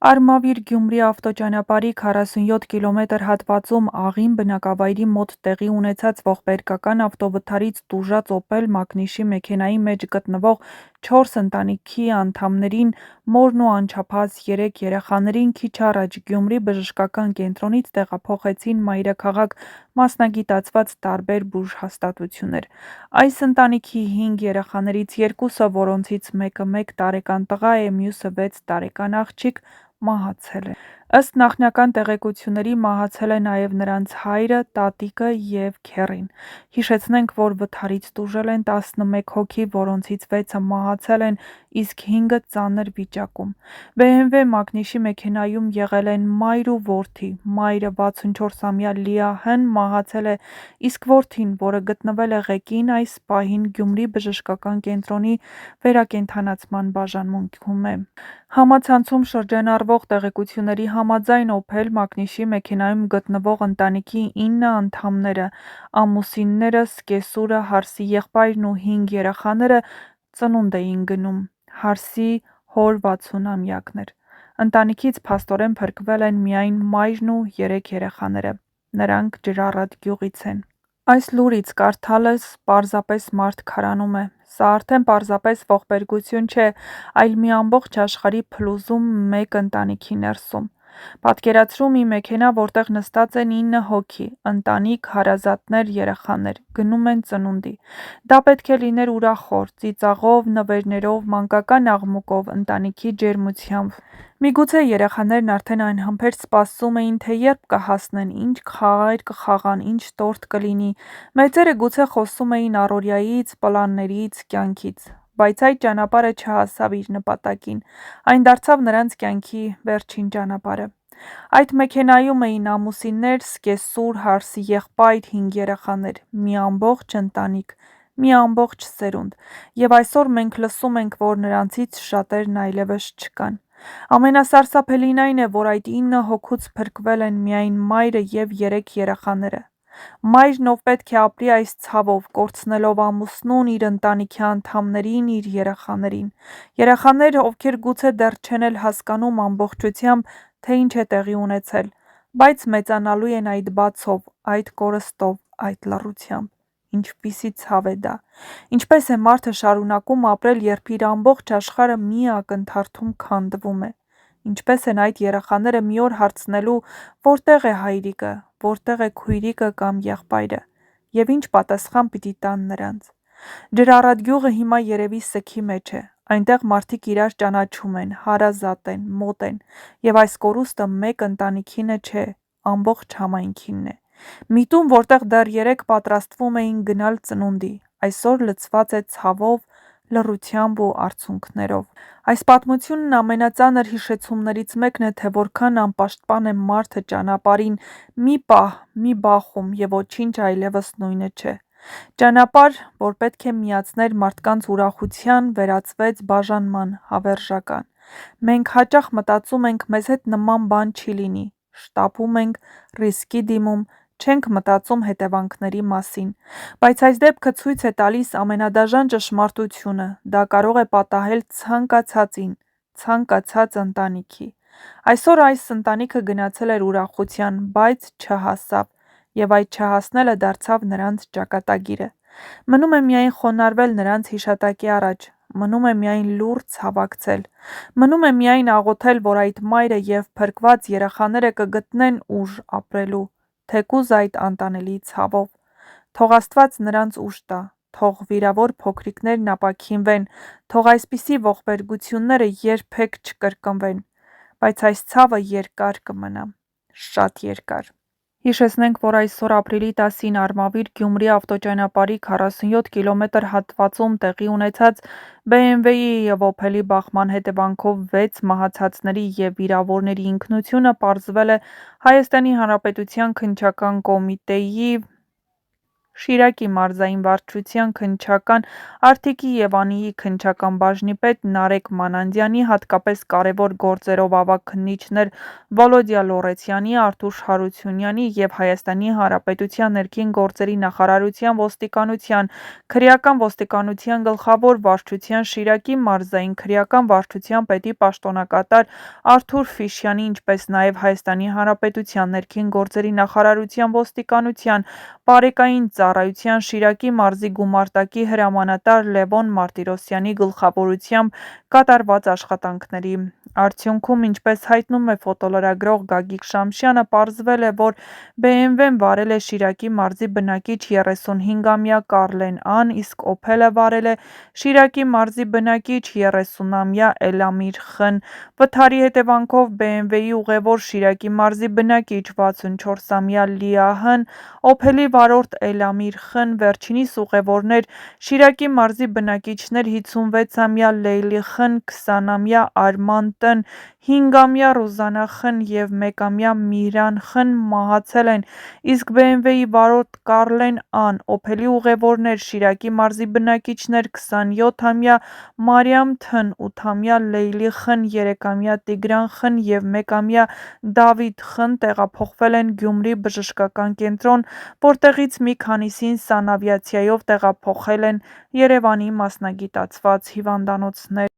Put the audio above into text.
Արմավիր Գյումրի ավտոճանապարհի 47 կմ հատվածում աղին բնակավայրի մոտ տեղի ունեցած ողբերգական ավտովթարից տուժած «Օպել» մակնիշի մեքենայի մեջ գտնվող 4 ընտանիքի անդամներին, մորն ու անչափահաս 3 երեխաներին քիչ առաջ Գյումրի բժշկական կենտրոնից տեղափոխեցին մայրաքաղաք մասնագիտացված տարբեր բուժհաստատություններ։ Այս ընտանիքի 5 երեխաներից երկուսը, որոնցից մեկը 1 տարեկան տղա է, մյուսը 6 տարեկան աղջիկ, մահացել են։ Ըստ նախնական տեղեկությունների, մահացել է նաև նրանց հայրը, տատիկը և քեռին։ Հիշեցնենք, որ վթարից տուժել են 11 հոգի, որոնցից 6-ը մահացել են, իսկ 5-ը ծանր վիճակում։ BMW մակնիշի մեքենայում եղել են մայր ու որդի։ Մայրը 64-ամյա Լիա Հ-ն մահացել է, իսկ որդին, որը գտնվել է ղեկին, այս պահին Գյումրի բժշկական կենտրոնի վերակենդանացման բաժանմունքում է։ Համացանցում շրջանառվող տեղեկությունների համաձայն, «Օփել» մակնիշի մեքենայում գտնվող ընտանիքի 9 անդամները՝ ամուսինները, զկեսուրը, հարսի եղբայրն ու 5 երեխաները, ծնունդ էին գնում։ Հարսի հոր 60-ամյակն էր։ Ընտանիքից փաստորեն փրկվել են միայն մայրն ու 3 երեխաները։ Նրանք Ջրառատ գյուղից են։ Այս լուրից կարդալս պարզապես մարդ քարանում է։ Սա արդեն պարզապես ողբերգություն չէ, այլ մի ամբողջ աշխարհի փլուզում մեկ ընտանիքի ներսում։ Պատկերացրու մի մեքենա, որտեղ նստած է 9 հոգի՝ ընտանիք, հարազատներ, երեխաներ, գնում են ծնունդի։ Դա պետք է լիներ ուրախոր, ծիծաղով, նվերներով, մանկական աղմուկով, ընտանիքի ջերմությամբ։ Միգուցե երեխաներն արդեն անհամբեր սպասում էին, թե երբ կհասնեն, ինչ խաղեր կխաղան, ինչ տորտ կլինի։ Մեծերը գուցե խոսում էին առօրյայից, պլաններից, կյանքից։ Բայց այդ ճանապարհը չհասավ իր նպատակին։ Այն դարձավ նրանց կյանքի վերջին ճանապարհը։ Այդ մեքենայում էին ամուսիններ, զկեսուր, հարսի եղբայր, 5 երեխաներ, մի ամբողջ ընտանիք, մի ամբողջ սերունդ։ Եվ այսօր մենք լսում ենք, որ նրանցից շատերն այլևս չկան։ Ամենասարսափելին այն է, որ այդ 9 հոգուց փրկվել են միայն մայրը և 3 երեխաները։ Մայրն, ով պետք է ապրի այս ցավով, կորցնելով ամուսնուն, իր ընտանիքի անդամներին, իր երեխաներին։ Երեխաներ, ովքեր գուցե դեռ չեն էլ հասկանում ամբողջությամբ, թե ինչ է տեղի ունեցել, բայց մեծանալու են այդ բացով, այդ կորստով, այդ լռությամբ։ Ինչպիսի ցավ է դա։ Ինչպես է մարդը շարունակում ապրել, երբ իր ամբողջ աշխարհը մի ակնթարթում քանդվում է։ Ինչպես են այդ երեխաները մի օր հարցնելու, որտե՞ղ է հայրիկը, որտե՞ղ է քույրիկը կամ եղբայրը, և ինչ պատասխան պիտի տան նրանց։ Ջրառատ գյուղը հիմա երևի սգի մեջ է։ Այնտեղ մարդիկ իրար ճանաչում են, հարազատ են, մոտ են, և այս կորուստը մեկ ընտանիքինը չէ, ամբողջ համայնքինն է։ Միտում, որտեղ դեռ երեկ պատրաստվում էին գնալ ծնունդի, այսօր լցված է ցավով, լռությամբ ու արցունքներով։ Այս պատմությունն ամենածանր հիշեցումներից մեկն է, թե որքան անպաշտպան է մարդը ճանապարհին, մի պահ, մի բախում, և ոչինչ այլևս նույնը չէ։ Ճանապարհ, որ պետք է միացներ մարդկանց ուրախության, վերածվեց բաժանման, հավերժական։ Մենք հաճախ մտածում ենք՝ մեզ հետ նման բան չի լինի, շտապում ենք, ռիսկի դիմում, չենք մտածում հետևանքների մասին։ Բայց այս դեպքը ցույց է տալիս ամենադաժան ճշմարտությունը՝ դա կարող է պատահել ցանկացածին, ցանկացած ընտանիքի։ Այսօր այս ընտանիքը գնացել էր ուրախության, բայց չհասավ, և այդ չհասնելը դարձավ նրանց ճակատագիրը։ Մնում է միայն խոնարհվել նրանց հիշատակի առաջ, մնում է միայն լուրջ հավաքցել։ Մնում է միայն աղոթել, որ այդ մայրը և փրկված երեխաները կգտնեն ուժ ապրելու, թեկուզ այդ անտանելի ցավով։ Թող Աստված նրանց ուժ տա, թող վիրավոր փոքրիկներն ապաքինվեն, թող այսպիսի ողբերգությունները երբեք չկրկնվեն, բայց այս ցավը երկար կմնա, շատ երկար։ Հիշեցնենք, որ այսօր ապրիլի 10-ին Արմավիր Գյումրի ավտոճանապարհի 47 կմ հատվածում տեղի ունեցած BMW-ի և «Օփելի» բախման հետևանքով 6 մահացածների և վիրավորների ինքնությունը պարզվել է Հայաստանի Հանրապետության Քննչական կոմիտեի Շիրակի մարզային վարչության քննչական Արթիկի Եվանիի քննչական բաժնի պետ Նարեկ Մանանդյանի, հատկապես կարևոր գործերով ավագ քննիչներ Վոլոդյա Լոռեցյանի, Արթուր Հարությունյանի և Հայաստանի Հանրապետության ներքին գործերի նախարարության ոստիկանության, քրեական ոստիկանության գլխավոր վարչության, Շիրակի մարզային քրեական վարչության պետի պաշտոնակատար Արթուր Ֆիշյանի, ինչպես նաև Հայաստանի Հանրապետության ներքին գործերի նախարարության ոստիկանության բարեկային ծառայության Շիրակի մարզի գումարտակի հրամանատար Լևոն Մարտիրոսյանի գլխավորությամբ կատարված աշխատանքների արդյունքում, ինչպես հայտնում է ֆոտոլրագրող Գագիկ Շամշյանը, պարզվել է, որ BMW-ն վարել է Շիրակի մարզի բնակիչ 35-ամյա Կարլեն Ան, իսկ Օփելը վարել է Շիրակի մարզի բնակիչ 30-ամյա Էլամիր Խ-ն։ Վթարի հետևանքով BMW-ի ուղևոր Շիրակի մարզի բնակիչ 64-ամյա Լիա Հ-ն, Օփելի վարորդ Էլամիր Խ-ն, վերջինիս ուղևորներ Շիրակի մարզի բնակիչներ 56-ամյա Լեյլի Խ-ն, 20-ամյա Արման Տ-ն, 5-ամյա Ռուզանա Խ-ն և 1-ամյա Միհրան Խ-ն մահացել են, իսկ BMW-ի վարորդ Կարլեն Ան, Օփելի ուղևորներ Շիրակի մարզի բնակիչներ 27-ամյա Մարիամ Თ-ն, 8-ամյա Լեյլի Խ-ն, 3-ամյա Տիգրան Խ-ն և 1-ամյա Դավիթ Խ-ն տեղափոխվել են Գյումրի բժշկական կենտրոն, որտեղից մի քանիսին սանավիացիայով տեղափոխել են Երևանի մասնագիտացված հիվանդանոցներ։